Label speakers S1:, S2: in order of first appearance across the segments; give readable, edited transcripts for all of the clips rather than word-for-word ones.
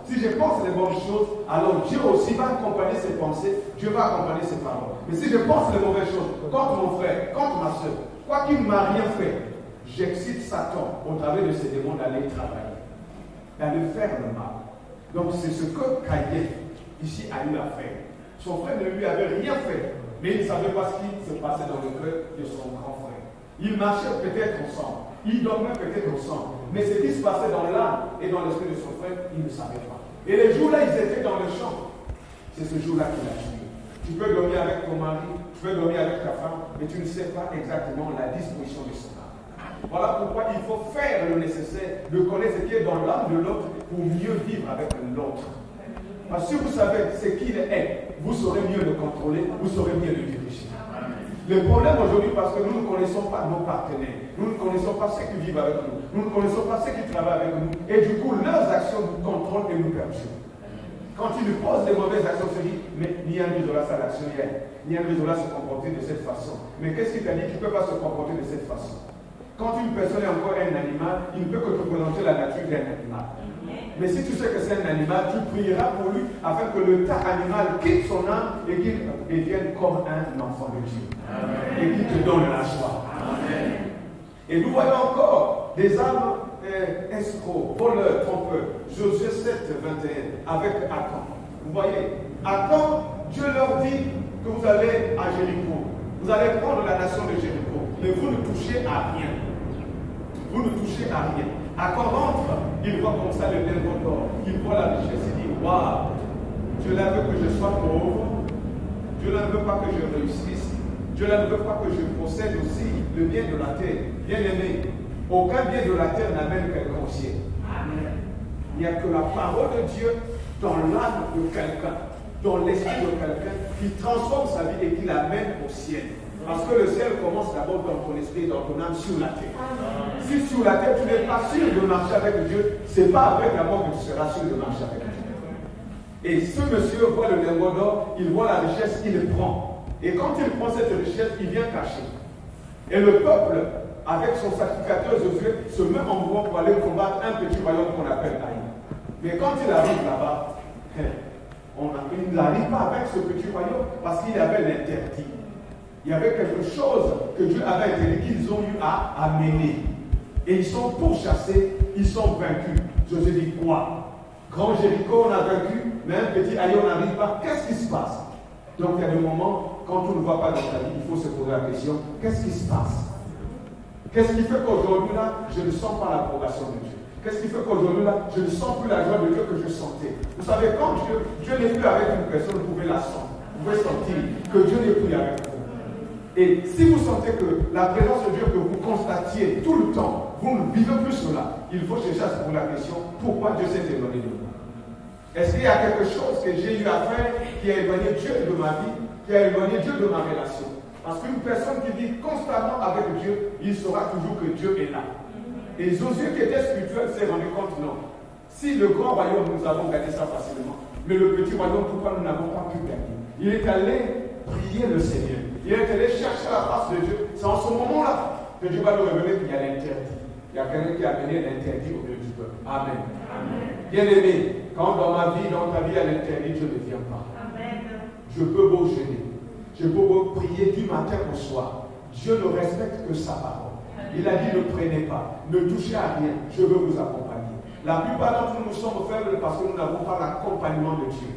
S1: Si je pense les bonnes choses, alors Dieu aussi va accompagner ses pensées, Dieu va accompagner ses paroles. Mais si je pense les mauvaises choses, contre mon frère, contre ma soeur, quoi qu'il ne m'a rien fait, j'excite Satan au travers de ces démons d'aller travailler, d'aller faire le mal. Donc c'est ce que Caïn ici a eu à faire. Son frère ne lui avait rien fait, mais il ne savait pas ce qui se passait dans le cœur de son grand frère. Ils marchaient peut-être ensemble, ils dormaient peut-être ensemble, mais ce qui se passait dans l'âme et dans l'esprit de son frère, il ne savait pas. Et les jours-là, ils étaient dans le champ. C'est ce jour-là qu'il a tué. Tu peux dormir avec ton mari, tu peux dormir avec ta femme, mais tu ne sais pas exactement la disposition de son âme. Voilà pourquoi il faut faire le nécessaire de connaître ce qui est dans l'âme de l'autre pour mieux vivre avec l'autre. Parce que si vous savez ce qu'il est, vous saurez mieux le contrôler, vous saurez mieux le diriger. Le problème aujourd'hui, parce que nous ne connaissons pas nos partenaires, nous ne connaissons pas ceux qui vivent avec nous, nous ne connaissons pas ceux qui travaillent avec nous, et du coup, leurs actions nous contrôlent et nous perturbent. Quand ils nous posent des mauvaises actions, on se dit, mais Nian Rizola, ça l'action hier, Nian Rizola se comporter de cette façon. Mais qu'est-ce qu'il t'a dit? Tu ne peux pas se comporter de cette façon. Quand une personne est encore un animal, il ne peut que te présenter la nature d'un animal. Mais si tu sais que c'est un animal, tu prieras pour lui afin que le tas animal quitte son âme et qu'il devienne comme un enfant de Dieu. Amen. Et qu'il te donne la joie. Amen. Et nous voyons encore des âmes escrocs, voleurs, trompeurs. Josué 7, 21, avec Achan. Vous voyez, Achan, Dieu leur dit que vous allez à Jéricho. Vous allez prendre la nation de Jéricho. Mais vous ne touchez à rien. Vous ne touchez à rien. Achan rentre, il voit comme ça le lingot d'or, il voit la richesse, il dit, waouh, Dieu ne veut que je sois pauvre, Dieu ne veut pas que je réussisse, Dieu ne veut pas que je possède aussi le bien de la terre. Bien aimé, aucun bien de la terre n'amène quelqu'un au ciel. Il n'y a que la parole de Dieu dans l'âme de quelqu'un, dans l'esprit de quelqu'un, qui transforme sa vie et qui l'amène au ciel. Parce que le ciel commence d'abord dans ton esprit, dans ton âme, sur la terre. Si sur la terre, tu n'es pas sûr de marcher avec Dieu, ce n'est pas avec la mort que tu seras sûr de marcher avec Dieu. Et ce monsieur voit le lingot d'or, il voit la richesse, il le prend. Et quand il prend cette richesse, il vient cacher. Et le peuple, avec son sacrificateur Josué, se met en mouvement pour aller combattre un petit royaume qu'on appelle Haï. Mais quand il arrive là-bas, il n'arrive pas avec ce petit royaume parce qu'il avait l'interdit. Il y avait quelque chose que Dieu avait interdit qu'ils ont eu à amener. Et ils sont pourchassés, ils sont vaincus. Josué dit quoi? Grand Jéricho, on a vaincu, mais un petit Haï, on n'arrive pas. Qu'est-ce qui se passe? Donc il y a des moments, quand on ne voit pas dans ta vie, il faut se poser la question, qu'est-ce qui se passe? Qu'est-ce qui fait qu'aujourd'hui là, je ne sens pas l'approbation de Dieu? Qu'est-ce qui fait qu'aujourd'hui là, je ne sens plus la joie de Dieu que je sentais? Vous savez, quand Dieu n'est plus avec une personne, vous pouvez la sentir. Vous pouvez sentir que Dieu n'est plus avec vous. Et si vous sentez que la présence de Dieu que vous constatiez tout le temps, vous ne vivez plus cela, il faut chercher à se poser la question, pourquoi Dieu s'est éloigné de vous? Est-ce qu'il y a quelque chose que j'ai eu à faire qui a éloigné Dieu de ma vie, qui a éloigné Dieu de ma relation? Parce qu'une personne qui vit constamment avec Dieu, il saura toujours que Dieu est là. Et Josué qui était spirituel s'est rendu compte, non. Si le grand royaume, nous avons gagné ça facilement, mais le petit royaume, pourquoi nous n'avons pas pu gagner? Il est allé prier le Seigneur. Il est allé chercher la face de Dieu. C'est en ce moment-là que Dieu va nous révéler qu'il y a l'interdit. Il y a quelqu'un qui a amené l'interdit au milieu du peuple. Amen. Amen. Bien aimé, quand dans ma vie, dans ta vie, il y a l'interdit, Dieu ne vient pas. Amen. Je peux beau jeûner. Je peux beau prier du matin au soir. Dieu ne respecte que sa parole. Il a dit ne prenez pas, ne touchez à rien, je veux vous accompagner. La plupart d'entre nous sommes faibles parce que nous n'avons pas l'accompagnement de Dieu.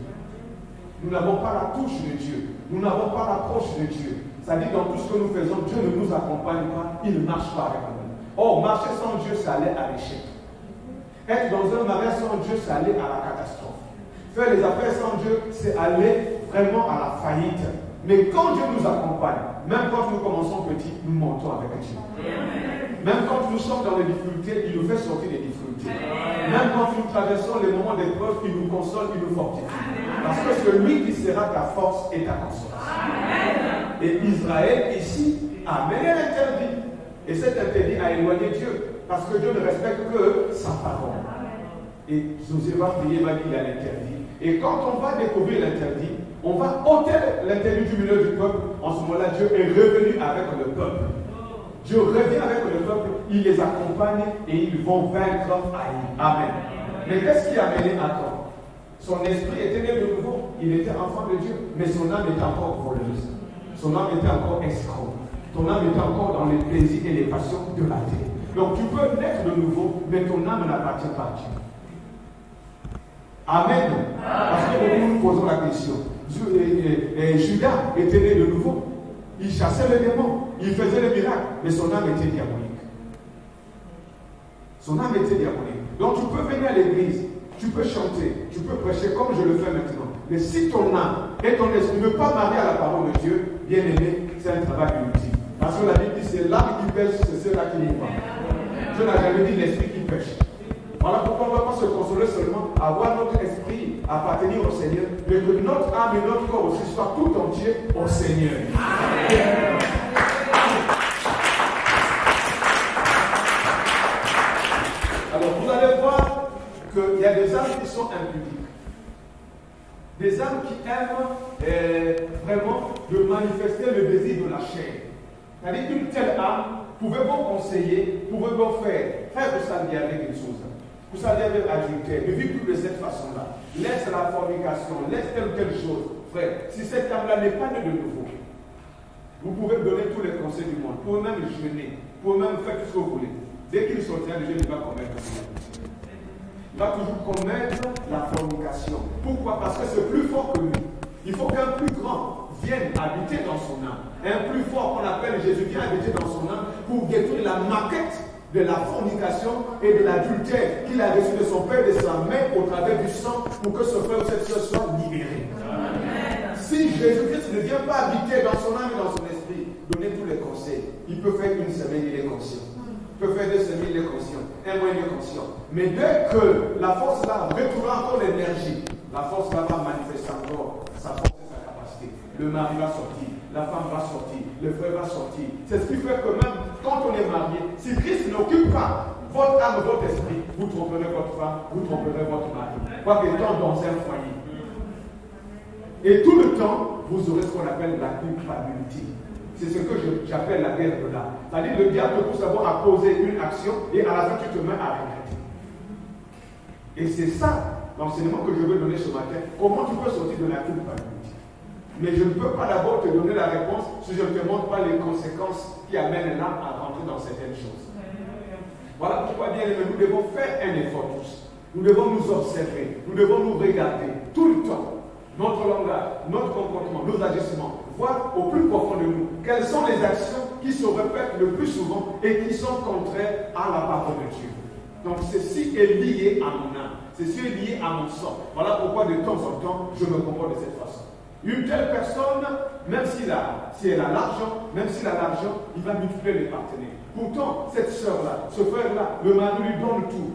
S1: Nous n'avons pas la touche de Dieu. Nous n'avons pas l'approche de Dieu. C'est-à-dire dans tout ce que nous faisons, Dieu ne nous accompagne pas, il ne marche pas avec nous. Or, marcher sans Dieu, c'est aller à l'échec. Être dans un mariage sans Dieu, c'est aller à la catastrophe. Faire les affaires sans Dieu, c'est aller vraiment à la faillite. Mais quand Dieu nous accompagne, même quand nous commençons petits, nous montons avec Dieu. Même quand nous sommes dans les difficultés, il nous fait sortir des difficultés. Même quand nous traversons les moments d'épreuve, il nous console, il nous fortifie. Parce que celui qui sera ta force est ta consolation. Et Israël ici a mené l'interdit. Et cet interdit a éloigné Dieu. Parce que Dieu ne respecte que sa parole. Et Josué va prier, va dire il y a l'interdit. Et quand on va découvrir l'interdit, on va ôter l'interdit du milieu du peuple. En ce moment-là, Dieu est revenu avec le peuple. Dieu revient avec le peuple, il les accompagne et ils vont vaincre Haï. Amen. Mais qu'est-ce qui a mené Achan? Son esprit était né de nouveau. Il était enfant de Dieu. Mais son âme était encore voleuse. Son âme était encore escroc. Ton âme était encore dans les plaisirs et les passions de la terre. Donc tu peux naître de nouveau, mais ton âme n'appartient pas à Dieu. Amen. Parce que nous nous posons la question. Judas était né de nouveau. Il chassait les démons. Il faisait les miracles. Mais son âme était diabolique. Son âme était diabolique. Donc tu peux venir à l'église. Tu peux chanter. Tu peux prêcher comme je le fais maintenant. Mais si ton âme et ton esprit ne pas marier à la parole de Dieu, bien aimé, c'est un travail inutile. Parce que la Bible dit c'est l'âme qui pêche, c'est celle-là qui n'y va. Dieu n'a jamais dit l'esprit qui pêche. Voilà pourquoi on ne va pas se consoler seulement à voir notre esprit appartenir au Seigneur, mais que notre âme et notre corps aussi soient tout entiers au Seigneur. Amen. Alors vous allez voir qu'il y a des âmes qui sont impudiques. Des âmes qui aiment vraiment de manifester le désir de la chair. C'est-à-dire qu'une telle âme pouvait vous conseiller, pouvait vous faire vous s'allier avec une chose. Vous s'allier avec adultère, ne vivre plus de cette façon-là. Laisse la fornication, laisse telle ou telle chose. Frère, si cette âme-là n'est pas née de nouveau, vous pouvez donner tous les conseils du monde. Vous pouvez même jeûner, vous pouvez même faire tout ce que vous voulez. Dès qu'il sortira de Dieu, il va commettre. Il va toujours commettre la fornication. Pourquoi? Parce que c'est plus fort que lui. Il faut qu'un plus grand vienne habiter dans son âme. Un plus fort qu'on appelle Jésus vient habiter dans son âme pour détruire la maquette de la fornication et de l'adultère qu'il a reçu de son père et de sa mère au travers du sang pour que ce frère ou cette soeur soit libéré. Amen. Si Jésus-Christ ne vient pas habiter dans son âme et dans son esprit, donner tous les conseils, il peut faire une semaine, il est conscient. Il peut faire 2 semaines, il est conscient. Un mois, il est conscient. Mais dès que la force là retrouvera encore l'énergie, la force là va manifester encore sa force et sa capacité. Le mari va sortir, la femme va sortir, le frère va sortir. C'est ce qui fait que même quand on est marié, si Christ n'occupe pas votre âme, votre esprit, vous tromperez votre femme, vous tromperez votre mari. Quoi qu'étant dans un foyer. Et tout le temps, vous aurez ce qu'on appelle la culpabilité. C'est ce que j'appelle la guerre de l'âme. C'est-à-dire le diable te pousse d'abord à poser une action et à la fin tu te mets à regretter. Et c'est ça l'enseignement que je veux donner ce matin. Comment tu peux sortir de la culpabilité? Mais je ne peux pas d'abord te donner la réponse si je ne te montre pas les conséquences qui amènent l'âme à rentrer dans certaines choses. Voilà pourquoi, bien aimé, nous devons faire un effort tous. Nous devons nous observer, nous devons nous regarder tout le temps. Notre langage, notre comportement, nos agissements, voir au plus profond de nous quelles sont les actions qui se répètent le plus souvent et qui sont contraires à la parole de Dieu. Donc ceci est lié à mon âme, ceci est lié à mon sang. Voilà pourquoi de temps en temps, je me comporte de cette façon. Une telle personne, même si elle a l'argent, il va multiplier les partenaires. Pourtant, cette soeur-là, ce frère-là, le mari lui donne tout.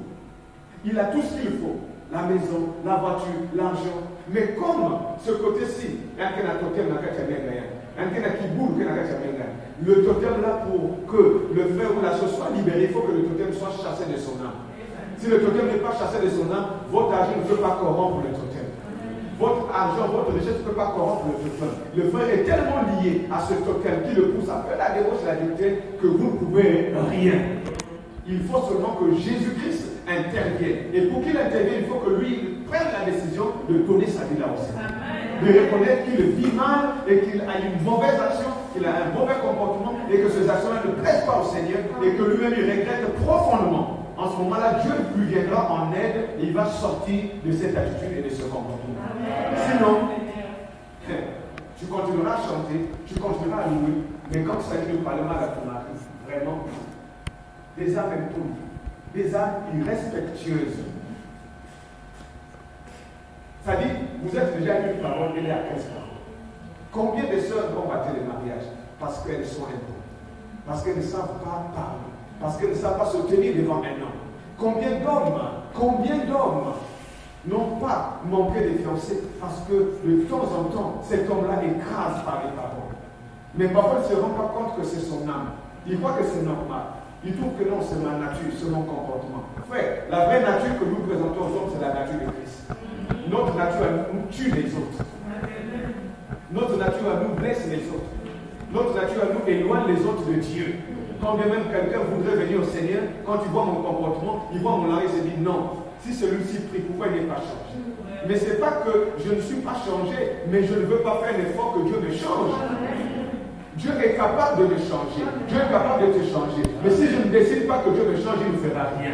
S1: Il a tout ce qu'il faut. La maison, la voiture, l'argent. Mais comme ce côté-ci, le totem là, pour que le frère ou la soeur soit libéré, il faut que le totem soit chassé de son âme. Si le totem n'est pas chassé de son âme, votre argent ne peut pas corrompre le totem. Votre argent, votre richesse ne peut pas corrompre le totem. Le frère est tellement lié à ce totem qui le pousse à faire la débauche et la vérité que vous ne pouvez rien. Il faut seulement que Jésus-Christ intervienne. Et pour qu'il intervienne, il faut que lui prenne la décision de donner sa vie là aussi. De reconnaître qu'il vit mal et qu'il a une mauvaise action, qu'il a un mauvais comportement et que ces actions-là ne plaisent pas au Seigneur et que lui-même il regrette profondément. En ce moment-là, Dieu lui viendra en aide et il va sortir de cette attitude et de ce comportement. Sinon, tu continueras à chanter, tu continueras à louer, mais quand il s'agit de parler mal à ton mari, vraiment, des âmes impudiques, des âmes irrespectueuses. C'est-à-dire, vous êtes déjà une parole, elle est à 15 paroles. Combien de sœurs vont rater les mariages? Parce qu'elles sont impudiques, parce qu'elles ne savent pas parler, parce qu'elles ne savent pas se tenir devant un homme. Combien d'hommes n'ont pas manqué de fiancés parce que de temps en temps, cet homme-là écrase par les paroles. Mais parfois, il ne se rend pas compte que c'est son âme. Il croit que c'est normal. Il trouve que non, c'est ma nature, c'est mon comportement. Frère, la vraie nature que nous présentons aux hommes, c'est la nature de Christ. Notre nature à nous tue les autres. Notre nature à nous blesse les autres. Notre nature à nous éloigne les autres de Dieu. Quand bien même quelqu'un voudrait venir au Seigneur, quand il voit mon comportement, il voit mon langage et se dit non, Si celui-ci prie, pourquoi il n'est pas changé? Mais ce n'est pas que je ne suis pas changé, mais je ne veux pas faire l'effort que Dieu me change. Dieu est capable de me changer. Dieu est capable de te changer. Mais si je ne décide pas que Dieu me change, il ne fera rien.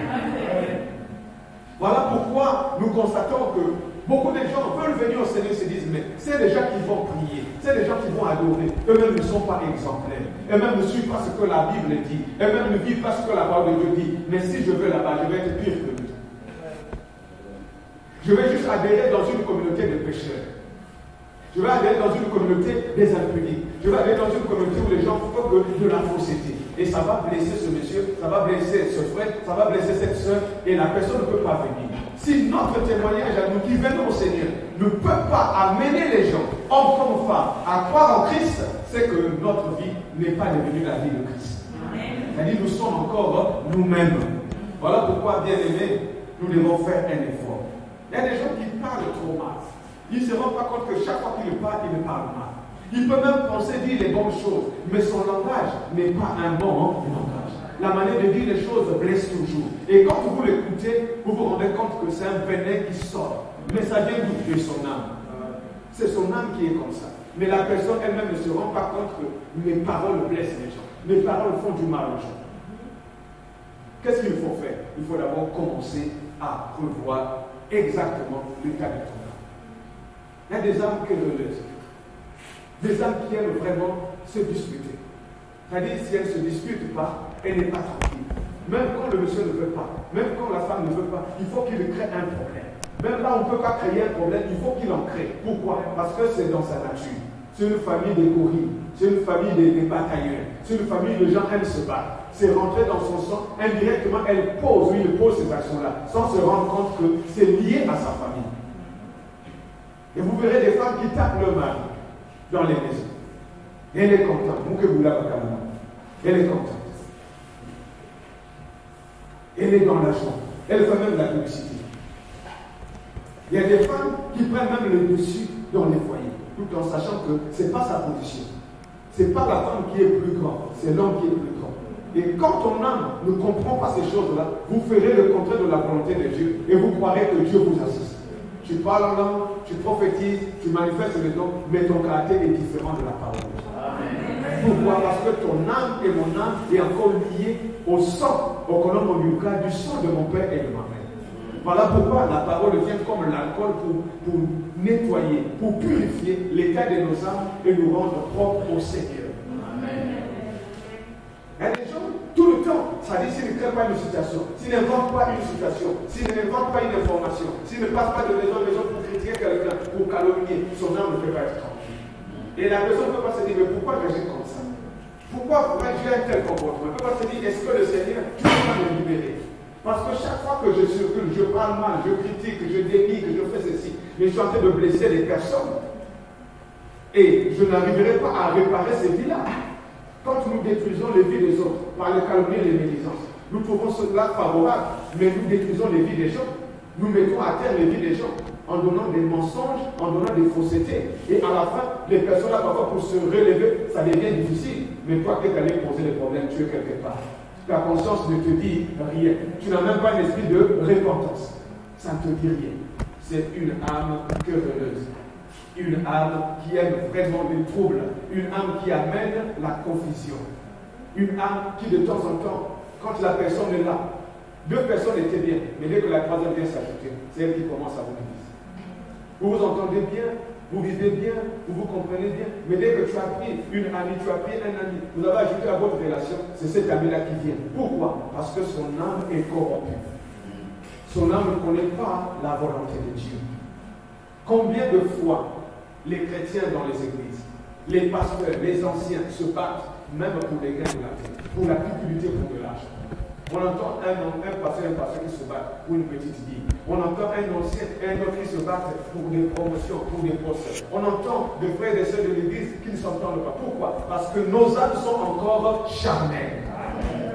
S1: Voilà pourquoi nous constatons que beaucoup de gens veulent venir au Seigneur et se disent, mais c'est des gens qui vont prier, c'est des gens qui vont adorer. Eux-mêmes ne sont pas exemplaires. Eux-mêmes ne suivent pas ce que la Bible dit. Eux-mêmes ne vivent pas ce que la parole de Dieu dit. Mais si je vais là-bas, je vais être pire que lui. Je vais juste adhérer dans une communauté de pécheurs. Je vais adhérer dans une communauté des impunis. Je vais adhérer dans une communauté où les gens font de la fausseté. Et ça va blesser ce monsieur, ça va blesser ce frère, ça va blesser cette soeur, et la personne ne peut pas venir. Si notre témoignage à nous qui venons au Seigneur ne peut pas amener les gens, hommes comme femmes, à croire en Christ, c'est que notre vie n'est pas devenue la vie de Christ. C'est-à-dire nous sommes encore nous-mêmes. Voilà pourquoi, bien aimés, nous devons faire un effort. Il y a des gens qui parlent trop mal. Ils ne se rendent pas compte que chaque fois qu'il parle, il parle mal. Il peut même penser dire les bonnes choses, mais son langage n'est pas un bon langage. La manière de dire les choses blesse toujours. Et quand vous l'écoutez, vous vous rendez compte que c'est un venin qui sort. Mais ça vient d'où? De son âme. C'est son âme qui est comme ça. Mais la personne elle-même ne se rend pas compte que mes paroles blessent les gens. Mes paroles font du mal aux gens. Qu'est-ce qu'il faut faire? Il faut d'abord commencer à revoir exactement l'état de ton âme. Il y a des âmes querelleuses. Des âmes qui aiment vraiment se disputer. C'est-à-dire, si elle ne se dispute pas, elle n'est pas tranquille. Même quand le monsieur ne veut pas, même quand la femme ne veut pas, il faut qu'il crée un problème. Même là, on ne peut pas créer un problème, il faut qu'il en crée. Pourquoi? Parce que c'est dans sa nature. C'est une famille des gorilles, c'est une famille des batailleurs, c'est une famille où les gens aiment se battre. C'est rentré dans son sang, indirectement, il pose ces actions-là, sans se rendre compte que c'est lié à sa famille. Et vous verrez des femmes qui tapent leur mari dans les maisons. Et elle est contente. Elle est contente. Elle est dans la joie. Elle fait même la publicité. Il y a des femmes qui prennent même le dessus dans les foyers, tout en sachant que ce n'est pas sa position. Ce n'est pas la femme qui est plus grande, c'est l'homme qui est plus grand. Et quand ton âme ne comprend pas ces choses-là, vous ferez le contraire de la volonté de Dieu et vous croirez que Dieu vous assiste. Tu parles en langue, tu prophétises, tu manifestes les dons, mais ton caractère est différent de la parole de Dieu. Pourquoi? Parce que ton âme et mon âme est encore liée au sang, au colombe du cas, du sang de mon père et de ma mère. Voilà pourquoi la parole vient comme l'alcool pour nettoyer, pour purifier l'état de nos âmes et nous rendre propres au Seigneur. Il y a des gens, tout le temps, ça dit s'ils ne créent pas une situation, s'ils n'inventent pas une situation, s'ils n'inventent pas une information, s'ils ne passent pas de maison en maison pour critiquer quelqu'un, pour calomnier, son âme ne peut pas être tranquille. Et la personne ne peut pas se dire, mais pourquoi j'agis comme ça? Pourquoi j'ai un tel comportement? Elle ne peut pas se dire, est-ce que le Seigneur, tu vas me libérer? Parce que chaque fois que je circule, je parle mal, je critique, je dénie, que je fais ceci, mais je suis en train de blesser les personnes. Et je n'arriverai pas à réparer ces vies-là. Quand nous détruisons les vies des autres par les calomnies et les médisances, nous trouvons cela favorable, mais nous détruisons les vies des gens. Nous mettons à terre les vies des gens en donnant des mensonges, en donnant des faussetés. Et à la fin, les personnes là, parfois, pour se relever, ça devient difficile. Mais toi, qui es allé poser des problèmes, tu es quelque part. Ta conscience ne te dit rien. Tu n'as même pas un esprit de repentance. Ça ne te dit rien. C'est une âme querelleuse. Une âme qui aime vraiment les troubles. Une âme qui amène la confusion. Une âme qui, de temps en temps, quand la personne est là, deux personnes étaient bien, mais dès que la troisième vient s'ajouter, c'est elle qui commence à vous diviser. Vous vous entendez bien, vous vivez bien, vous vous comprenez bien, mais dès que tu as pris une amie, tu as pris un ami, vous avez ajouté à votre relation, c'est cet ami-là qui vient. Pourquoi? Parce que son âme est corrompue. Son âme ne connaît pas la volonté de Dieu. Combien de fois les chrétiens dans les églises, les pasteurs, les anciens se battent, même pour les gains de la vie, pour la cupidité, pour de l'argent. On entend un pasteur qui se bat pour une petite vie. On entend un ancien et un autre qui se battent pour des promotions, pour des postes. On entend des frères et des sœurs de l'église qui ne s'entendent pas. Pourquoi? Parce que nos âmes sont encore charnelles.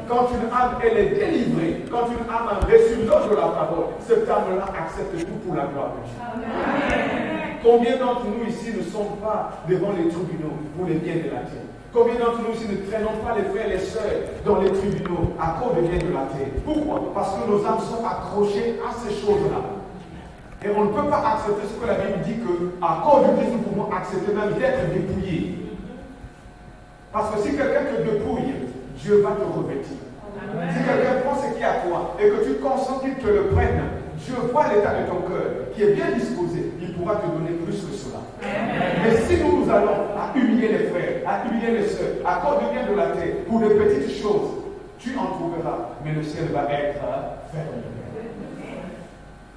S1: Quand une âme, elle est délivrée, quand une âme a reçu l'ordre de la parole, cette âme-là accepte tout pour la gloire de Dieu. Combien d'entre nous ici ne sont pas devant les tribunaux pour les biens de la terre? Combien d'entre nous ici ne traînons pas les frères et les sœurs dans les tribunaux à cause des biens de la terre? Pourquoi? Parce que nos âmes sont accrochées à ces choses-là. Et on ne peut pas accepter ce que la Bible dit qu'à cause du Christ, nous pouvons accepter même d'être dépouillés. Parce que si quelqu'un te dépouille, Dieu va te revêtir. Si quelqu'un prend ce qui est à toi et que tu consens qu'il te le prenne, Dieu voit l'état de ton cœur qui est bien disposé, il pourra te donner plus que cela. Mais si nous allons à humilier les frères, à humilier les sœurs, à cause du bien de la terre, pour de petites choses, tu en trouveras, mais le ciel va être fermé.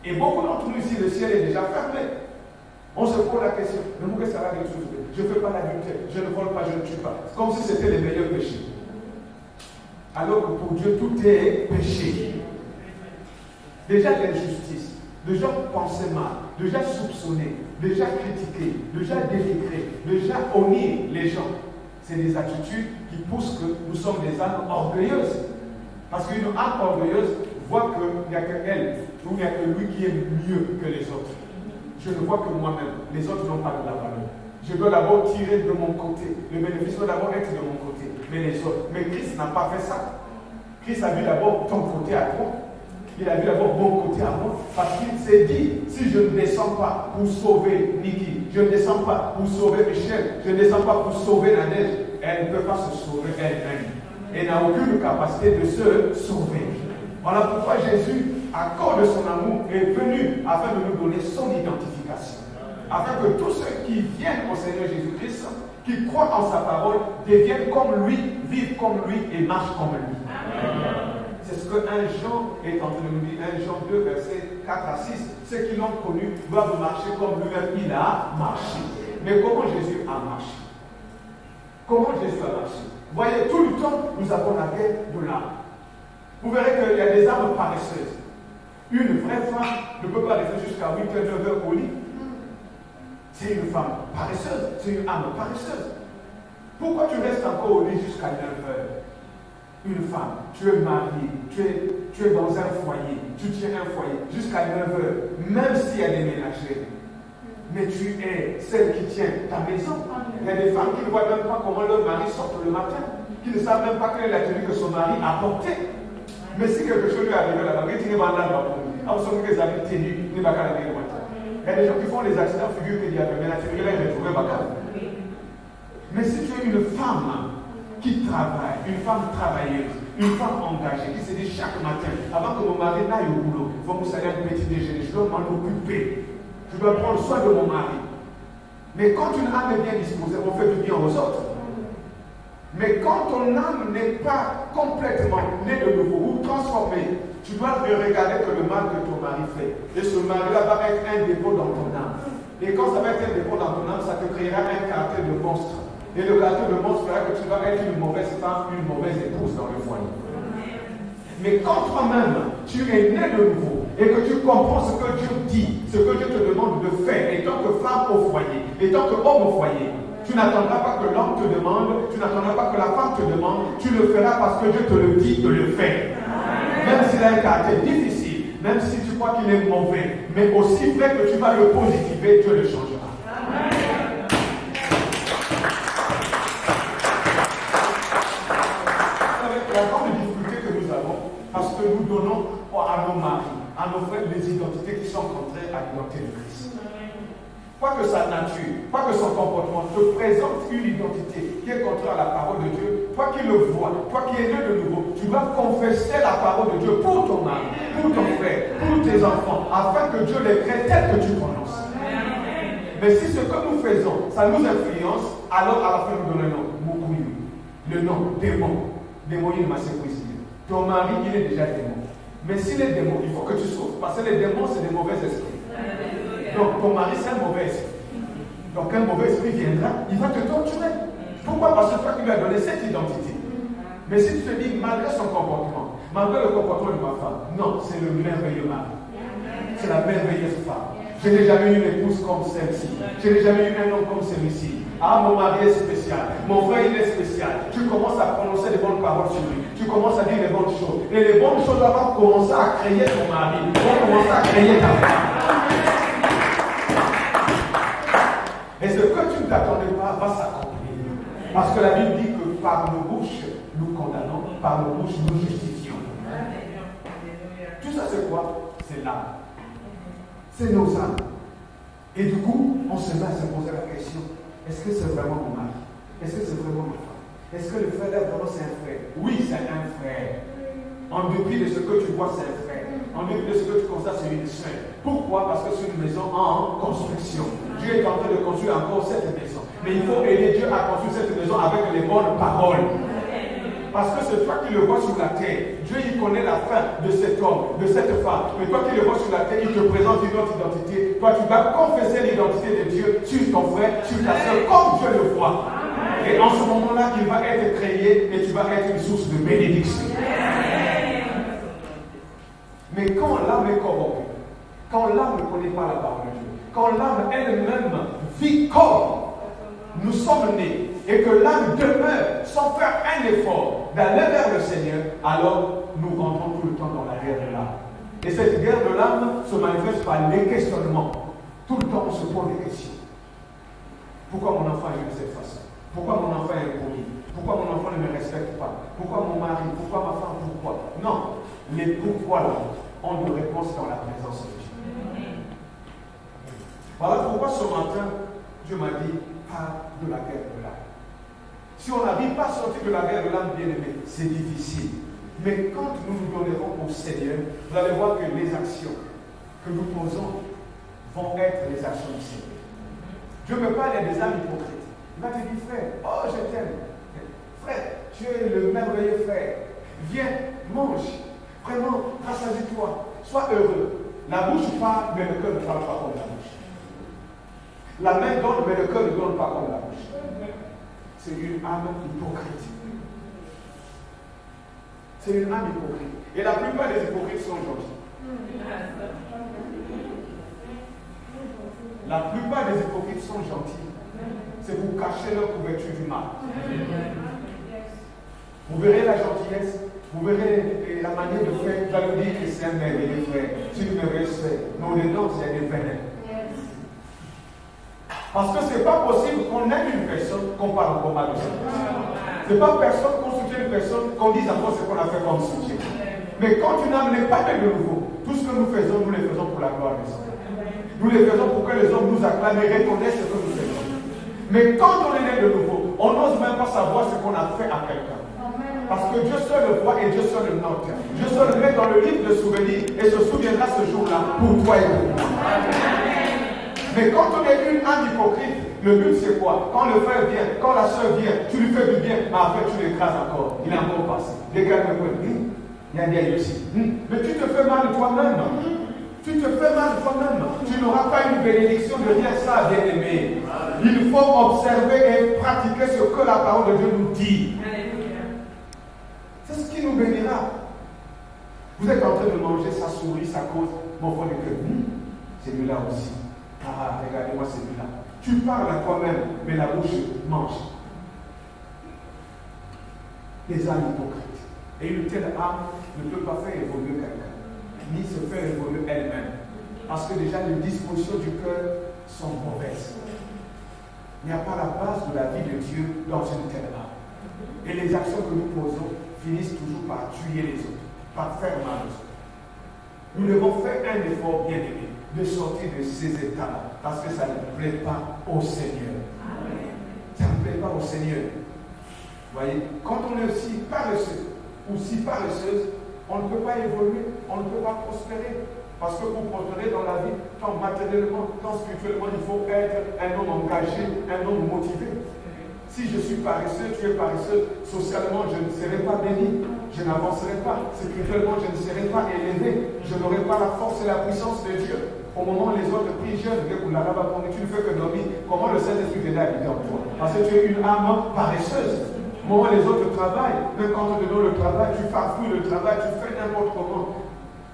S1: Et beaucoup d'entre nous ici, le ciel est déjà fermé. On se pose la question, mais pourquoi ça va quelque chose? Je ne fais pas l'adultère, je ne vole pas, je ne tue pas. Comme si c'était les meilleurs péchés. Alors que pour Dieu, tout est péché. Déjà l'injustice, déjà penser mal, déjà soupçonner, déjà critiquer, déjà dénigrer, déjà honnir les gens. C'est des attitudes qui poussent que nous sommes des âmes orgueilleuses. Parce qu'une âme orgueilleuse voit qu'il n'y a que elle, ou il n'y a que lui qui est mieux que les autres. Je ne vois que moi-même, les autres n'ont pas de la valeur. Je dois d'abord tirer de mon côté. Le bénéfice doit d'abord être de mon côté. Mais les autres. Mais Christ n'a pas fait ça. Christ a vu d'abord ton côté à toi. Il a vu d'abord mon côté à moi. Parce qu'il s'est dit, si je ne descends pas pour sauver Niki, je ne descends pas pour sauver Michel, je ne descends pas pour sauver Nadège, elle ne peut pas se sauver elle-même. Elle n'a aucune capacité de se sauver. Voilà pourquoi Jésus, à cause de son amour, est venu afin de nous donner son identification. Afin que tous ceux qui viennent au Seigneur Jésus-Christ, qui croient en sa parole, deviennent comme lui, vivent comme lui et marchent comme lui. C'est ce que 1 Jean est en train de nous dire, 1 Jean 2, versets 4 à 6. Ceux qui l'ont connu doivent marcher comme lui-même il a marché. Mais comment Jésus a marché? Comment Jésus a marché? Vous voyez, tout le temps, nous avons la guerre de l'âme. Vous verrez qu'il y a des âmes paresseuses. Une vraie femme ne peut pas rester jusqu'à 8 h 9 h au lit. C'est une femme paresseuse, c'est une âme paresseuse. Pourquoi tu restes encore au lit jusqu'à 9 h? Une femme, tu es mariée, tu es dans un foyer, tu tiens un foyer jusqu'à 9 h, même s'il y a des ménagères. Mais tu es celle qui tient ta maison. Il y a des femmes qui ne voient même pas comment leur mari sort le matin, qui ne savent même pas quelle est la tenue que son mari a portée. Mais si quelque chose lui arrive là-bas, il y a des gens qui font les accidents, figure qu'il y a mais la tenue là, il est trouvé bacane. Mais si tu es une femme qui travaille, une femme travailleuse, une femme engagée, qui se dit chaque matin, avant que mon mari n'aille au boulot, il faut me salir un petit déjeuner, je dois m'en occuper. Je dois prendre soin de mon mari. Mais quand une âme est bien disposée, on fait du bien aux autres. Mais quand ton âme n'est pas complètement née de nouveau ou transformée, tu dois regarder que le mal que ton mari fait. Et ce mal-là va être un dépôt dans ton âme. Et quand ça va être un dépôt dans ton âme, ça te créera un caractère de monstre. Et le caractère de monstre fera que tu vas être une mauvaise femme, une mauvaise épouse dans le foyer. Mais quand toi-même, tu es né de nouveau et que tu comprends ce que Dieu dit, ce que Dieu te demande de faire, et tant que femme au foyer, et tant que homme au foyer, tu n'attendras pas que l'homme te demande, tu n'attendras pas que la femme te demande, tu le feras parce que Dieu te le dit de le faire. Même s'il a un caractère difficile, même si tu crois qu'il est mauvais, mais aussi vrai que tu vas le positiver, Dieu le changera. La grande difficulté que nous avons, parce que nous donnons à nos maris, à nos frères, des identités qui sont contraires à l'identité de Christ. Pas que sa nature, pas que son comportement te présente une identité qui est contraire à la parole de Dieu, toi qui le vois, toi qui es né de nouveau, tu dois confesser la parole de Dieu pour ton mari, pour ton frère, pour tes enfants, afin que Dieu les crée tels que tu prononces. Mais si ce que nous faisons, ça nous influence, alors à la fin nous donnons un nom, Moukouyu, le nom démon. Démon, il m'a sécurisé. Ton mari, il est déjà démon. Mais s'il est démon, il faut que tu sauves. Parce que les démons, c'est des mauvais esprits. Donc ton mari, c'est un mauvais esprit. Donc un mauvais esprit viendra, il va te torturer. Pourquoi? Parce que toi, tu lui as donné cette identité. Mais si tu te dis, malgré son comportement, malgré le comportement de ma femme, non, c'est le merveilleux mari. C'est la merveilleuse femme. Je n'ai jamais eu une épouse comme celle-ci. Je n'ai jamais eu un homme comme celui-ci. Ah, mon mari est spécial. Mon frère, il est spécial. Tu commences à prononcer les bonnes paroles sur lui. Tu commences à dire les bonnes choses. Et les bonnes choses vont commencer à créer ton mari. Vont commencer à créer ta femme. Et ce que tu ne t'attendais pas va s'accomplir. Parce que la Bible dit que par nos bouches, nous condamnons, par nos bouches, nous justifions. Tout ça, c'est quoi? C'est l'âme. C'est nos âmes. Et du coup, on se met à se poser la question, est-ce que c'est vraiment mon mari? Est-ce que c'est vraiment ma femme? Est-ce que le frère là, vraiment, c'est un frère? Oui, c'est un frère. En dépit de ce que tu vois, c'est un frère. En dépit de ce que tu constates, c'est une sœur. Pourquoi? Parce que c'est une maison en construction. Dieu est en train de construire encore cette maison. Mais il faut aider Dieu à construire cette maison avec les bonnes paroles. Parce que c'est toi qui le vois sur la terre. Dieu, il connaît la fin de cet homme, de cette femme. Mais toi qui le vois sur la terre, il te présente une autre identité. Toi, tu vas confesser l'identité de Dieu sur ton frère, sur ta soeur, comme Dieu le voit. Et en ce moment-là, il va être créé et tu vas être une source de bénédiction. Mais quand l'âme est corrompue, quand l'âme ne connaît pas la parole de Dieu, quand l'âme elle-même vit comme nous sommes nés, et que l'âme demeure sans faire un effort d'aller vers le Seigneur, alors nous rentrons tout le temps dans la guerre de l'âme. Et cette guerre de l'âme se manifeste par les questionnements. Tout le temps, on se pose des questions. Pourquoi mon enfant est de cette façon? Pourquoi mon enfant est impromis? Pourquoi mon enfant ne me respecte pas? Pourquoi mon mari? Pourquoi ma femme? Pourquoi? Non. Les pourquoi là ont de réponse dans la présence de Dieu. Voilà pourquoi ce matin, Dieu m'a dit, pas de la guerre de l'âme. Si on n'arrive pas à sortir de la guerre de l'âme, bien aimé, c'est difficile. Mais quand nous nous donnerons au Seigneur, vous allez voir que les actions que nous posons vont être les actions du Seigneur. Dieu me parle des âmes hypocrites. Il va te dire, frère, oh je t'aime. Frère, tu es le merveilleux frère. Viens, mange. Vraiment, rassasie-toi. Sois heureux. La bouche parle, mais le cœur ne parle pas comme la bouche. La main donne, mais le cœur ne donne pas comme la bouche. C'est une âme hypocrite. C'est une âme hypocrite. Et la plupart des hypocrites sont gentils. La plupart des hypocrites sont gentils. C'est pour cacher leur couverture du mal. Vous verrez la gentillesse, vous verrez la manière de faire. Vous allez dire que c'est un merveilleux frère. C'est une merveilleuse frère. Mais au-dedans, il y a des venin. Parce que ce n'est pas possible qu'on aime une personne qu'on parle encore mal de cette personne. Ce n'est pas personne qu'on soutient une personne qu'on dise encore ce qu'on a fait comme soutien. Mais quand une âme n'est pas de nouveau, tout ce que nous faisons, nous le faisons pour la gloire de Dieu. Nous le faisons pour que les hommes nous acclament et reconnaissent ce que nous faisons. Mais quand on est né de nouveau, on n'ose même pas savoir ce qu'on a fait à quelqu'un. Parce que Dieu seul le voit et Dieu seul le note. Dieu seul le met dans le livre de souvenirs et se souviendra ce jour-là pour toi et pour moi. Mais quand on est une âme hypocrite, le but c'est quoi? Quand le frère vient, quand la soeur vient, tu lui fais du bien, mais après tu l'écrases encore. Il est encore passé. Regarde le il y a des aussi. Mais tu te fais mal toi-même. Tu te fais mal toi-même. Tu n'auras pas une bénédiction de rien ça, bien-aimé. Il faut observer et pratiquer ce que la parole de Dieu nous dit. C'est ce qui nous bénira. Vous êtes en train de manger, ça sourit, ça cause. Mon frère est que celui-là aussi. Ah, regardez-moi celui-là. Tu parles à toi-même, mais la bouche mange. Les âmes hypocrites. Et une telle âme ne peut pas faire évoluer quelqu'un, ni se faire évoluer elle-même. Parce que déjà les dispositions du cœur sont mauvaises. Il n'y a pas la base de la vie de Dieu dans une telle âme. Et les actions que nous posons finissent toujours par tuer les autres, par faire mal aux autres. Nous devons faire un effort bien aimé de sortir de ces états-là, parce que ça ne plaît pas au Seigneur. Ça ne plaît pas au Seigneur. Vous voyez, quand on est aussi paresseux, ou si paresseuse, on ne peut pas évoluer, on ne peut pas prospérer. Parce que pour prospérer dans la vie, tant matériellement, tant spirituellement, il faut être un homme engagé, un homme motivé. Si je suis paresseux, tu es paresseux, socialement, je ne serai pas béni, je n'avancerai pas. Spirituellement, je ne serai pas élevé, je n'aurai pas la force et la puissance de Dieu. Au moment où les autres prient, tu ne fais que dormir, comment le Saint-Esprit viendra habiter en toi? Parce que tu es une âme paresseuse. Au moment où les autres travaillent, même quand on te donne le travail, tu farfouilles le travail, tu fais n'importe comment.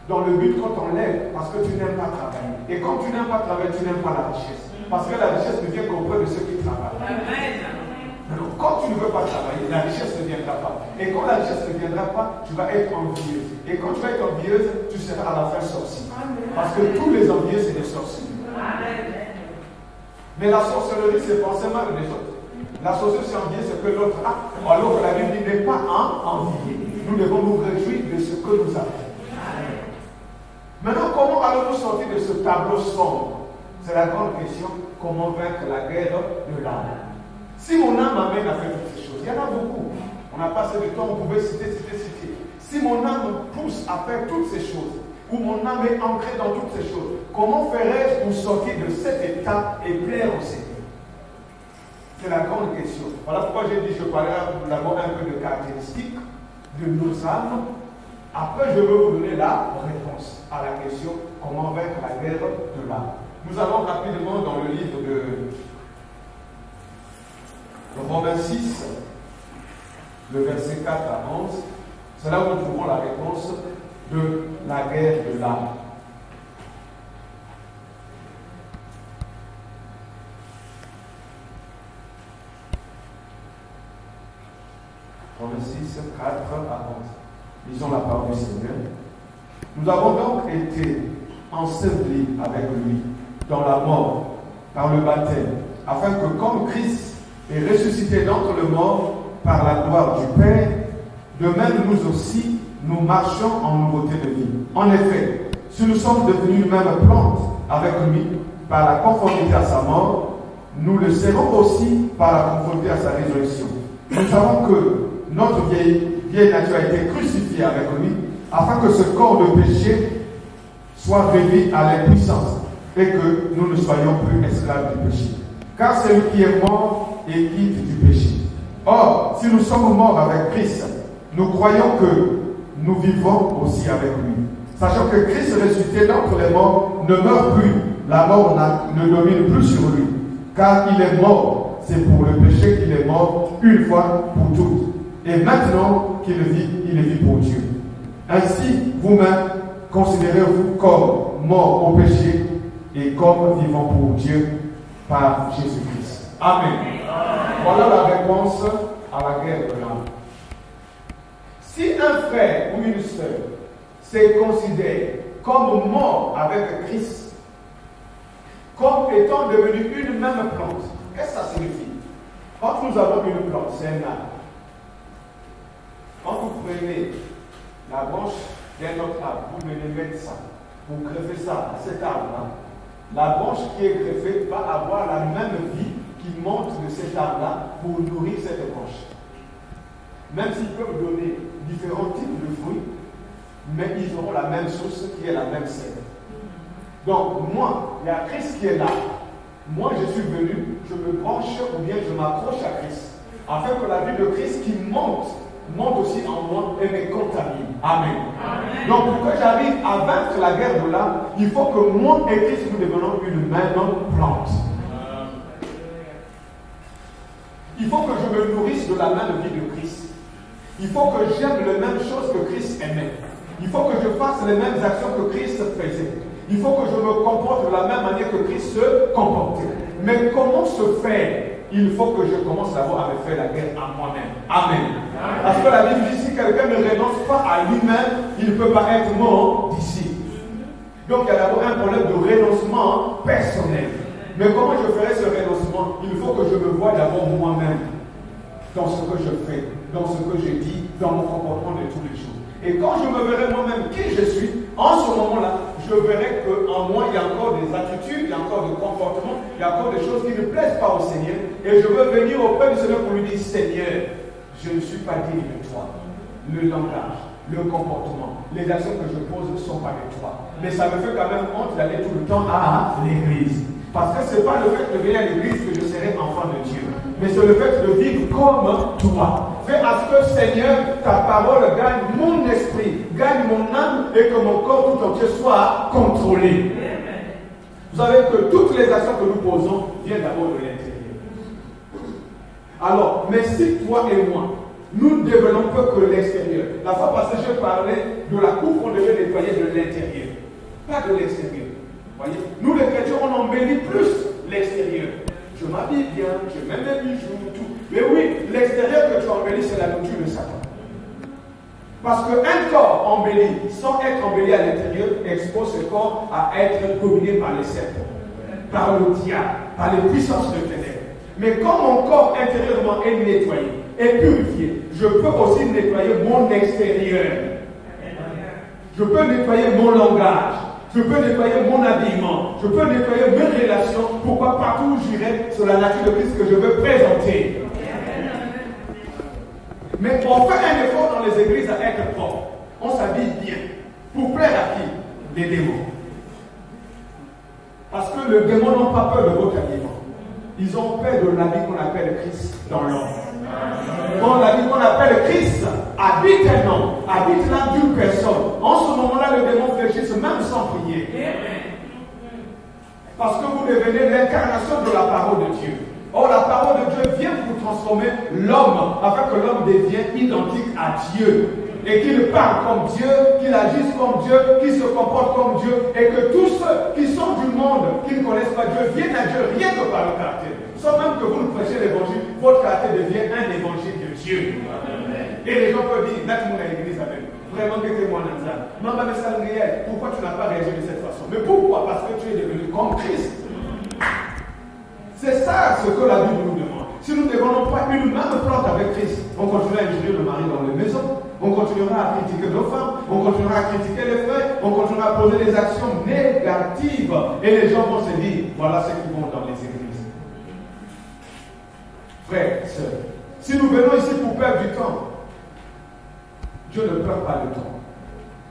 S1: Dans le but qu'on t'enlève, parce que tu n'aimes pas travailler. Et quand tu n'aimes pas travailler, tu n'aimes pas la richesse. Parce que la richesse ne vient qu'auprès de ceux qui travaillent. Donc, quand tu ne veux pas travailler, la richesse ne viendra pas. Et quand la richesse ne viendra pas, tu vas être envieuse. Et quand tu vas être envieuse, tu seras à la fin sorcier. Parce que tous les envieux, c'est des sorciers. Mais la sorcellerie, c'est penser mal des autres. La sorcellerie, c'est envier ce que l'autre a. Alors que la Bible dit n'est pas envier. Nous devons nous réjouir de ce que nous avons. Maintenant, comment allons-nous sortir de ce tableau sombre? C'est la grande question. Comment vaincre la guerre de l'âme? Si mon âme m'amène à faire toutes ces choses, il y en a beaucoup. On n'a pas assez de temps, on pouvait citer. Si mon âme me pousse à faire toutes ces choses, ou mon âme est ancrée dans toutes ces choses, comment ferais-je pour sortir de cet état et plaire au Seigneur? C'est la grande question. Voilà pourquoi j'ai dit, je parlerai d'abord un peu de caractéristiques de nos âmes. Après, je vais vous donner la réponse à la question comment vaincre la guerre de l'âme. Nous allons rapidement dans le livre de Romains 6, le verset 4 à 11. C'est là où nous trouvons la réponse de la guerre de l'âme. Romains 6, 4 à 11. Lisons la parole du Seigneur. Nous avons donc été ensevelis avec lui dans la mort par le baptême, afin que comme Christ est ressuscité d'entre les morts par la gloire du Père, de même nous aussi, nous marchons en nouveauté de vie. En effet, si nous sommes devenus même plante avec lui par la conformité à sa mort, nous le serons aussi par la conformité à sa résurrection. Nous savons que notre vieille nature a été crucifiée avec lui, afin que ce corps de péché soit réduit à l'impuissance et que nous ne soyons plus esclaves du péché. Car c'est lui qui est mort et quitte du péché. Or, si nous sommes morts avec Christ, nous croyons que nous vivons aussi avec lui. Sachant que Christ ressuscité d'entre les morts ne meurt plus, la mort ne domine plus sur lui. Car il est mort, c'est pour le péché qu'il est mort une fois pour toutes. Et maintenant qu'il vit, il vit pour Dieu. Ainsi, vous-même, considérez-vous comme morts au péché et comme vivants pour Dieu par Jésus-Christ. Amen. Voilà la réponse à la guerre de l'âme. Si un frère ou une sœur se considère comme mort avec Christ, comme étant devenu une même plante, qu'est-ce que ça signifie? Quand nous avons une plante, c'est un arbre. Quand vous prenez la branche d'un autre arbre, vous venez mettre ça, vous greffez ça à cet arbre-là, la branche qui est greffée va avoir la même vie qui monte de cet arbre-là pour nourrir cette branche. Même s'ils peuvent donner différents types de fruits, mais ils auront la même source qui est la même sève. Donc, moi, il y a Christ qui est là. Moi, je suis venu, je me branche ou bien je m'accroche à Christ, afin que la vie de Christ qui monte aussi en moi et me contamine. Amen. Amen. Donc, pour que j'arrive à vaincre la guerre de l'âme, il faut que moi et Christ nous devenons une même plante. Il faut que je me nourrisse de la même vie de Christ. Il faut que j'aime les mêmes choses que Christ aimait. Il faut que je fasse les mêmes actions que Christ faisait. Il faut que je me comporte de la même manière que Christ se comportait. Mais comment se faire? Il faut que je commence d'abord à me faire la guerre à moi-même. Amen. Parce que la Bible dit, si quelqu'un ne renonce pas à lui-même, il ne peut pas être mort d'ici. Donc il y a d'abord un problème de renoncement personnel. Mais comment je ferai ce renoncement? Il faut que je me voie d'abord moi-même dans ce que je fais, dans ce que je dis, dans mon comportement de tous les jours. Et quand je me verrai moi-même qui je suis, en ce moment-là, je verrai qu'en moi, il y a encore des attitudes, il y a encore des comportements, il y a encore des choses qui ne plaisent pas au Seigneur. Et je veux venir auprès du Seigneur pour lui dire, Seigneur, je ne suis pas digne de toi. Le langage, le comportement, les actions que je pose ne sont pas de toi. Mais ça me fait quand même honte d'aller tout le temps à l'église. Parce que ce n'est pas le fait de venir à l'église que je serai enfant de Dieu. Mais c'est le fait de vivre comme toi. Fais à ce que, Seigneur, ta parole gagne mon esprit, gagne mon âme et que mon corps tout entier soit contrôlé. Vous savez que toutes les actions que nous posons viennent d'abord de l'intérieur. Alors, mais si toi et moi, nous ne développons que l'extérieur. La fois passée, je parlais de la coupe qu'on devait nettoyer de l'intérieur, pas de l'extérieur. Voyez, nous les chrétiens, on embellit plus l'extérieur. Je m'habille bien, je mets mes bijoux, tout. Mais oui, l'extérieur que tu embellis, c'est la nourriture de Satan. Parce qu'un corps embelli, sans être embelli à l'intérieur, expose ce corps à être dominé par les serpents. par le diable, par les puissances de ténèbres. Mais quand mon corps intérieurement est nettoyé, est purifié, je peux aussi nettoyer mon extérieur. Je peux nettoyer mon langage. Je peux nettoyer mon habillement. Je peux nettoyer mes relations. Pourquoi partout où j'irai, sur la nature de Christ que je veux présenter. Mais on fait un effort dans les églises à être propre. On s'habille bien. Pour plaire à qui? Les démons. Parce que les démons n'ont pas peur de votre habillement. Ils ont peur de l'habit qu'on appelle Christ dans l'homme. Quand l'habit qu'on appelle Christ habite un homme, habite l'âme d'une personne, en ce moment-là, le démon fléchisse même sans prier. Parce que vous devenez l'incarnation de la parole de Dieu. Or, la parole de Dieu vient pour transformer l'homme, afin que l'homme devienne identique à Dieu. Et qu'il parle comme Dieu, qu'il agisse comme Dieu, qu'il se comporte comme Dieu, et que tous ceux qui sont du monde, qui ne connaissent pas Dieu, viennent à Dieu rien que par le caractère. Sans même que vous ne prêchez l'évangile, votre caractère devient un évangile de Dieu. Amen. Et les gens peuvent dire, maintenant à l'église, amen. Vraiment, mettez-moi dans ça. Maman, mais ça réel, pourquoi tu n'as pas réagi de cette façon? Mais pourquoi? Parce que tu es devenu comme Christ. C'est ça ce que la Bible nous demande. Si nous ne développons pas une même plante avec Christ, on continuera à injurier le mari dans les maisons, on continuera à critiquer nos femmes, on continuera à critiquer les frères, on continuera à poser des actions négatives. Et les gens vont se dire, voilà ceux qui vont dans les églises. Frères, sœurs, si nous venons ici pour perdre du temps, Dieu ne perd pas le temps.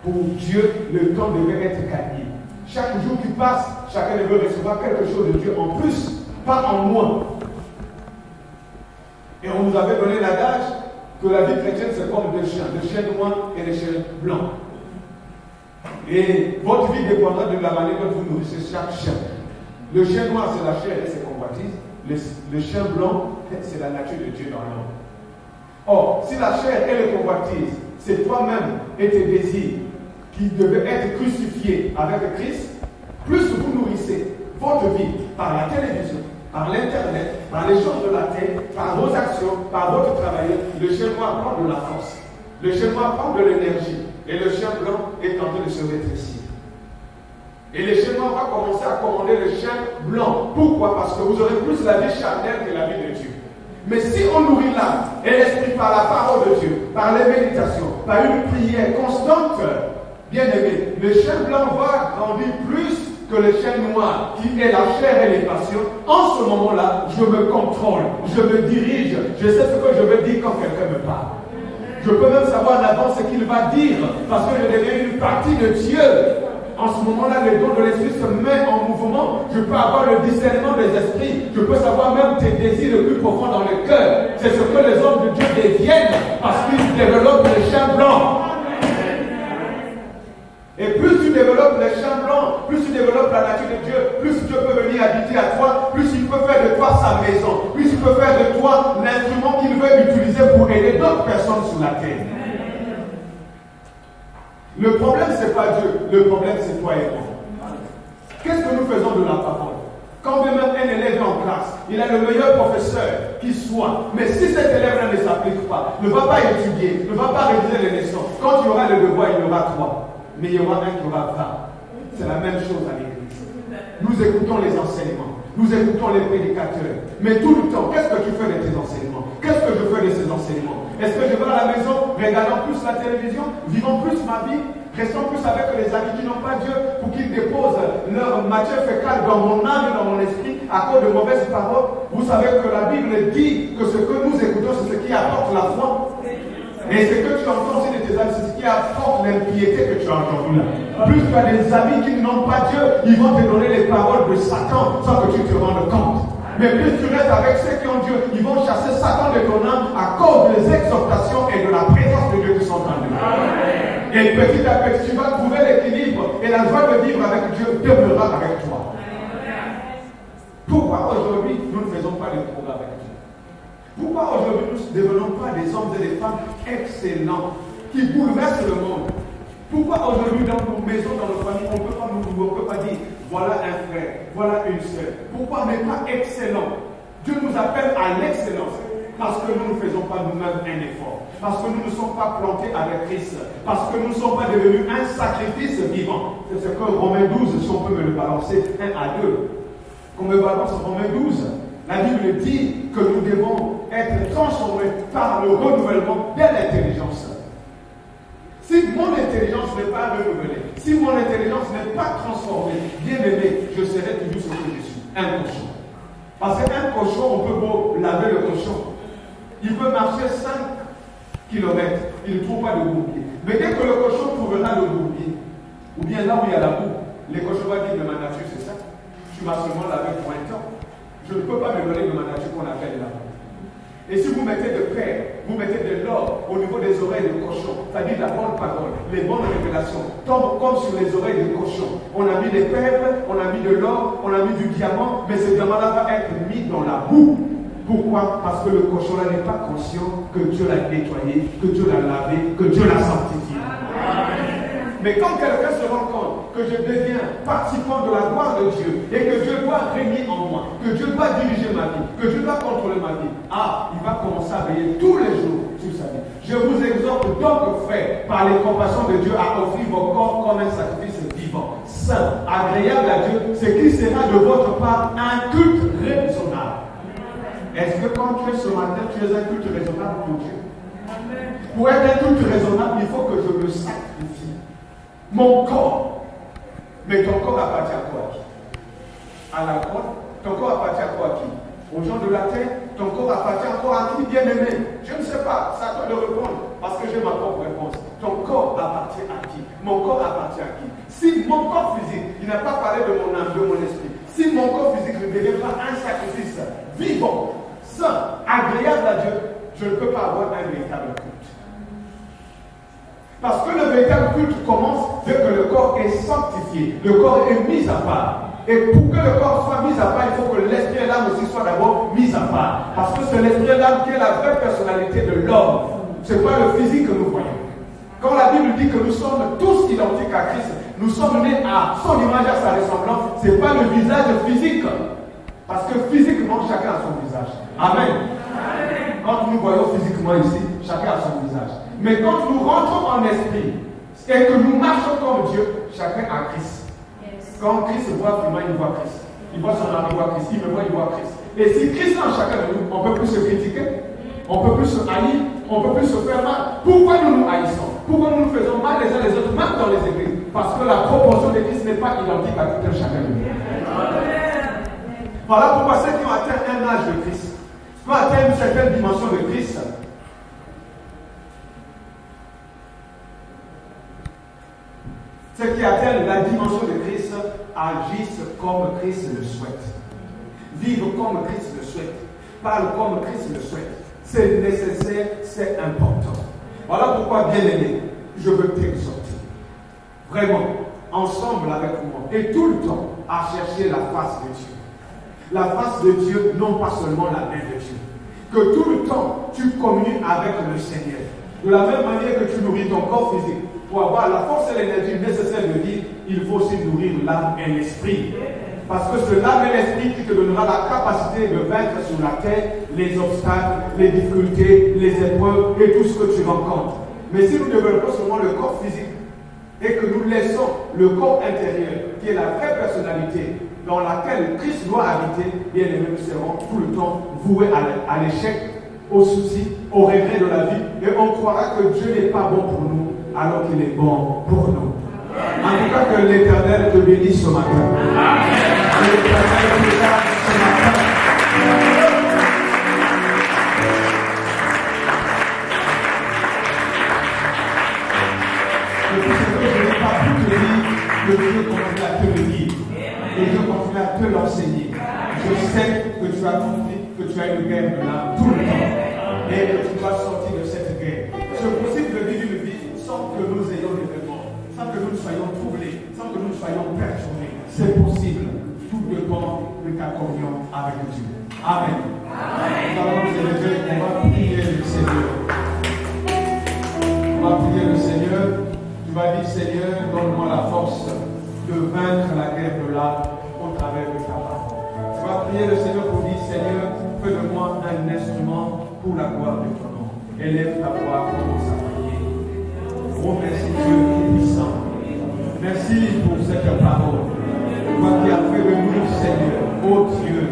S1: Pour Dieu, le temps devait être gagné. Chaque jour qui passe, chacun devait recevoir quelque chose de Dieu en plus, pas en moins. Et on nous avait donné l'adage que la vie chrétienne c'est comme deux chiens, le chien noir et le chien blanc. Et votre vie dépendra de la manière dont vous nourrissez chaque chien. Le chien noir c'est la chair et ses convoitises. Le chien blanc c'est la nature de Dieu dans l'homme. Or, si la chair et les convoitises, c'est toi-même et tes désirs qui devaient être crucifiés avec Christ, plus vous nourrissez votre vie par la télévision, par l'internet, par les choses de la terre, par vos actions, par votre travail, le chien noir prend de la force. Le chien noir prend de l'énergie. Et le chien blanc est en train de se rétrécir. Et le chien noir va commencer à commander le chien blanc. Pourquoi? Parce que vous aurez plus la vie charnelle que la vie de Dieu. Mais si on nourrit l'âme et l'esprit par la parole de Dieu, par les méditations, par une prière constante, bien aimé, le chien blanc va grandir plus que le chien noir, qui est la chair et les passions. En ce moment-là, je me contrôle, je me dirige, je sais ce que je veux dire quand quelqu'un me parle. Je peux même savoir en avance ce qu'il va dire, parce que je deviens une partie de Dieu. En ce moment-là, le don de l'esprit se met en mouvement. Je peux avoir le discernement des esprits. Je peux savoir même tes désirs les plus profonds dans le cœur. C'est ce que les hommes de Dieu deviennent, parce qu'ils développent le chien blanc. Et plus tu développes les champs blancs, plus tu développes la nature de Dieu, plus Dieu peut venir habiter à toi, plus il peut faire de toi sa maison, plus il peut faire de toi l'instrument qu'il veut utiliser pour aider d'autres personnes sur la terre. Le problème, ce n'est pas Dieu, le problème, c'est toi et moi. Qu'est-ce que nous faisons de la parole? Quand même un élève est en classe, il a le meilleur professeur qui soit, mais si cet élève-là ne s'applique pas, ne va pas étudier, ne va pas réviser les leçons, quand il y aura le devoir, il y aura 3. Mais il y aura un qui aura 20. C'est la même chose à l'église. Nous écoutons les enseignements, nous écoutons les prédicateurs, mais tout le temps, qu'est-ce que tu fais de tes enseignements? Qu'est-ce que je fais de ces enseignements? Est-ce que je vais à la maison, regardant plus la télévision, vivant plus ma vie, restant plus avec les amis qui n'ont pas Dieu, pour qu'ils déposent leur matière fécale dans mon âme et dans mon esprit à cause de mauvaises paroles? Vous savez que la Bible dit que ce que nous écoutons, c'est ce qui apporte la foi. Et ce que tu entends aussi de tes amis, c'est ce qui apporte l'impiété que tu as entendu là. Plus tu as des amis qui n'ont pas Dieu, ils vont te donner les paroles de Satan sans que tu te rendes compte. Mais plus tu restes avec ceux qui ont Dieu, ils vont chasser Satan de ton âme à cause des exhortations et de la présence de Dieu qui sont en nous. Et petit à petit, tu vas trouver l'équilibre et la joie de vivre avec Dieu demeurera avec toi. Pourquoi aujourd'hui nous ne faisons pas de progrès avec Dieu? Pourquoi aujourd'hui nous ne devenons pas des hommes et des femmes excellents qui bouleversent le monde? Pourquoi aujourd'hui dans nos maisons, dans nos familles, on ne peut pas dire voilà un frère, voilà une sœur? Pourquoi mais pas excellent? Dieu nous appelle à l'excellence parce que nous ne faisons pas nous-mêmes un effort, parce que nous ne sommes pas plantés avec Christ, parce que nous ne sommes pas devenus un sacrifice vivant. C'est ce que Romains 12, si on peut me le balancer 1 à 2. Comme Romains 12, la Bible dit que nous devons être transformés par le renouvellement de l'intelligence. Si mon intelligence n'est pas renouvelée, si mon intelligence n'est pas transformée, bien aimé, je serai toujours ce que je suis, un cochon. Parce qu'un cochon, on peut beau laver le cochon. Il peut marcher 5 km, il ne trouve pas de bourbier. Mais dès que le cochon trouvera le bourbier, ou bien là où il y a la boue, les cochons vont dire de ma nature, c'est ça. Tu m'as seulement lavé pour un temps. Je ne peux pas me donner de ma nature qu'on appelle la boue. Et si vous mettez de perles, vous mettez de l'or au niveau des oreilles de cochon, c'est-à-dire la bonne parole, les bonnes révélations, tombent comme sur les oreilles de cochon. On a mis des perles, on a mis de l'or, on a mis du diamant, mais ce diamant-là va être mis dans la boue. Pourquoi? Parce que le cochon-là n'est pas conscient que Dieu l'a nettoyé, que Dieu l'a lavé, que Dieu l'a sanctifié. Mais quand quelqu'un se rend compte que je deviens participant de la gloire de Dieu et que Dieu doit régner en moi, que Dieu doit diriger ma vie, que Dieu doit contrôler ma vie, il va commencer à veiller tous les jours sur sa vie. Je vous exhorte donc, frères, par les compassions de Dieu, à offrir vos corps comme un sacrifice vivant, saint, agréable à Dieu, ce qui sera de votre part un culte raisonnable. Est-ce que quand tu es ce matin, tu es un culte raisonnable pour Dieu? Pour être un culte raisonnable, il faut que je me sacrifie. Mon corps. Mais ton corps appartient à quoi? À la croix. Ton corps appartient à quoi? À qui? Aux gens de la terre. Ton corps appartient encore à qui? Bien aimé. Je ne sais pas. C'est à toi de répondre. Parce que j'ai ma propre réponse. Ton corps appartient à qui? Mon corps appartient à qui? Si mon corps physique, il n'a pas parlé de mon âme, de mon esprit. Si mon corps physique ne devient pas un sacrifice vivant, saint, agréable à Dieu, je ne peux pas avoir un véritable culte. Parce que le véritable culte commence dès que le corps est sanctifié, le corps est mis à part. Et pour que le corps soit mis à part, il faut que l'esprit et l'âme aussi soient d'abord mis à part. Parce que c'est l'esprit et l'âme qui est la vraie personnalité de l'homme. Ce n'est pas le physique que nous voyons. Quand la Bible dit que nous sommes tous identiques à Christ, nous sommes nés à son image, à sa ressemblance, ce n'est pas le visage physique. Parce que physiquement, chacun a son visage. Amen. Quand nous voyons physiquement ici, chacun a son visage. Mais quand nous rentrons en esprit et que nous marchons comme Dieu, chacun a Christ. Quand Christ voit Fuma, il voit Christ. Il voit son mari, il voit Christ. Il me voit, il voit Christ. Et si Christ est en chacun de nous, on ne peut plus se critiquer, on ne peut plus se haïr, on ne peut plus se faire mal. Pourquoi nous nous haïssons? Pourquoi nous nous faisons mal les uns les autres, même dans les églises? Parce que la proportion de Christ n'est pas identique à tout un chacun de nous. Voilà pourquoi ceux qui ont atteint un âge de Christ, qui ont atteint une certaine dimension de Christ, ceux qui atteignent la dimension de Christ agissent comme Christ le souhaite. Vivent comme Christ le souhaite. Parlent comme Christ le souhaite. C'est nécessaire, c'est important. Voilà pourquoi, bien aimé, je veux t'exhorter. Vraiment, ensemble avec moi, et tout le temps, à chercher la face de Dieu. La face de Dieu, non pas seulement la main de Dieu. Que tout le temps, tu communies avec le Seigneur. De la même manière que tu nourris ton corps physique, pour avoir la force et l'énergie nécessaires de vivre, il faut aussi nourrir l'âme et l'esprit. Parce que c'est l'âme et l'esprit qui te donnera la capacité de vaincre sur la terre les obstacles, les difficultés, les épreuves et tout ce que tu rencontres. Mais si nous développons seulement le corps physique et que nous laissons le corps intérieur, qui est la vraie personnalité dans laquelle Christ doit habiter, bien aimé, nous serons tout le temps voués à l'échec, aux soucis, aux regrets de la vie, et on croira que Dieu n'est pas bon pour nous alors qu'il est bon pour nous. En tout cas, que l'Éternel te bénisse ce matin. Que l'Éternel te garde ce matin. Et tout ce que je n'ai pas pu te dire, que Dieu continue à te le dire. Et Dieu continue à te l'enseigner. Je sais que tu as compris que tu as une guerre de l'âme tout le temps. Et que tu dois sortir de cette guerre. C'est possible de vivre une vie sans que nous ayons des démons, sans que nous soyons troublés, sans que nous soyons perturbés. C'est possible. Tout dépend de ta communion avec Dieu. Amen. Nous allons nous élever, on va prier le Seigneur. On va prier le Seigneur. Tu vas dire, Seigneur, donne-moi la force de vaincre la guerre de l'âme au travers de ta parole. Tu vas prier le Seigneur pour dire, Seigneur, fais de moi un instrument pour la gloire de ton nom. Élève ta voix, commence à prier. Oh, merci Dieu tout-puissant. Merci pour cette parole. Toi qui as fait de nous, Seigneur, Oh Dieu,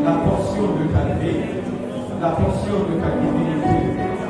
S1: la portion de ta vie, la portion de ta divinité,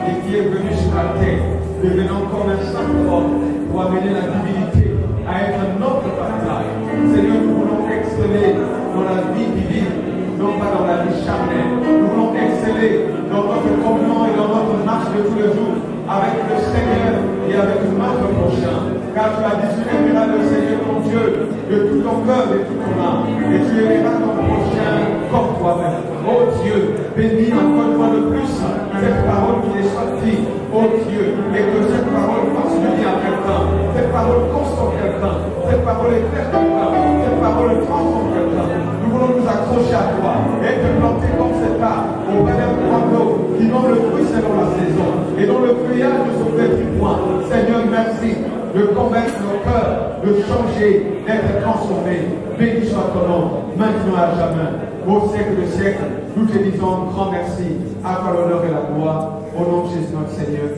S1: et qui est venu sur la terre, devenant comme un simple homme, pour amener la divinité à être notre partage. Seigneur, nous voulons exceller dans la vie divine, non pas dans la vie charnelle. Nous voulons exceller dans notre communion et dans notre marche de tous les jours avec le Seigneur et avec notre prochain. Car tu as dit, tu aimeras le Seigneur ton Dieu de tout ton cœur et de toute ton âme. Et tu aimeras ton prochain comme toi-même. Oh Dieu, bénis encore une fois de plus cette parole qui est sortie. Oh Dieu, et que cette parole fasse du bien à quelqu'un. Cette parole consomme quelqu'un. Cette parole éclaire quelqu'un. Cette parole transforme quelqu'un. Nous voulons nous accrocher à toi et te planter comme cet arbre au bas d'un point d'eau qui donne le fruit selon la saison et dont le feuillage ne se fait du point. Seigneur, merci de convaincre nos cœurs, de changer, d'être transformés. Béni soit ton nom, maintenant à jamais. Au siècle de siècle, nous te disons un grand merci. À toi l'honneur et la gloire. Au nom de Jésus notre Seigneur.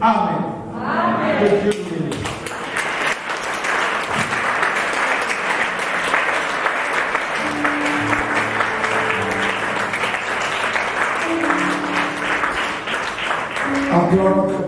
S1: Amen. Amen. Que Dieu nous bénisse.
S2: Encore